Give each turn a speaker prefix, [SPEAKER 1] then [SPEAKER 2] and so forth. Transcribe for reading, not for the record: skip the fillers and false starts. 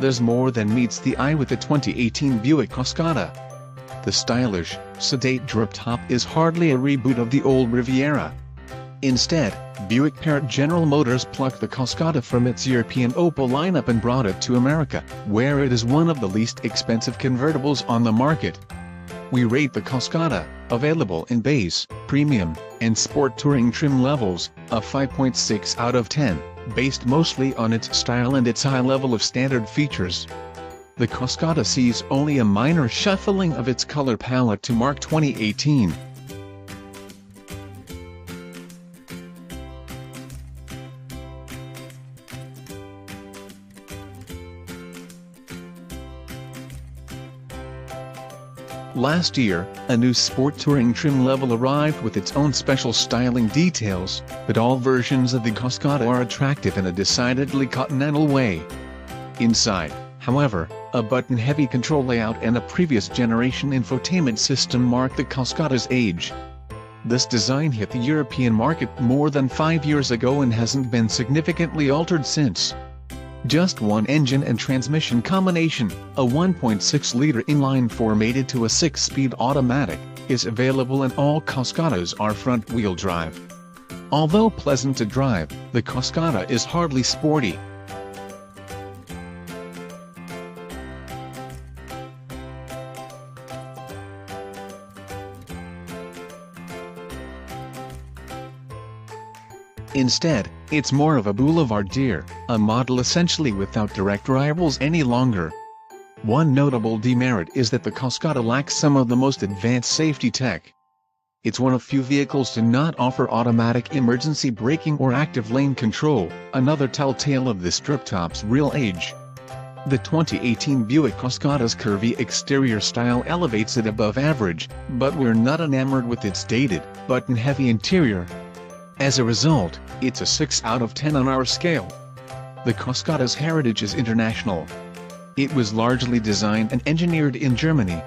[SPEAKER 1] there's more than meets the eye with the 2018 Buick Cascada. The stylish, sedate drop-top is hardly a reboot of the old Riviera. Instead, Buick parent General Motors plucked the Cascada from its European Opel lineup and brought it to America, where it is one of the least expensive convertibles on the market. We rate the Cascada, available in base, premium, and sport touring trim levels, a 5.6 out of 10, based mostly on its style and its high level of standard features. The Cascada sees only a minor shuffling of its color palette to mark 2018. Last year, a new sport touring trim level arrived with its own special styling details, but all versions of the Cascada are attractive in a decidedly continental way. Inside, however, a button-heavy control layout and a previous generation infotainment system mark the Cascada's age. This design hit the European market more than 5 years ago and hasn't been significantly altered since. Just one engine and transmission combination, a 1.6-liter inline-4 mated to a 6-speed automatic, is available and all Cascadas are front-wheel drive. Although pleasant to drive, the Cascada is hardly sporty. Instead, it's more of a boulevardier, a model essentially without direct rivals any longer. One notable demerit is that the Cascada lacks some of the most advanced safety tech. It's one of few vehicles to not offer automatic emergency braking or active lane control, another telltale of this drop-top's real age. The 2018 Buick Cascada's curvy exterior style elevates it above average, but we're not enamored with its dated, button-heavy interior. As a result, it's a 6 out of 10 on our scale. The Cascada's heritage is international. It was largely designed and engineered in Germany,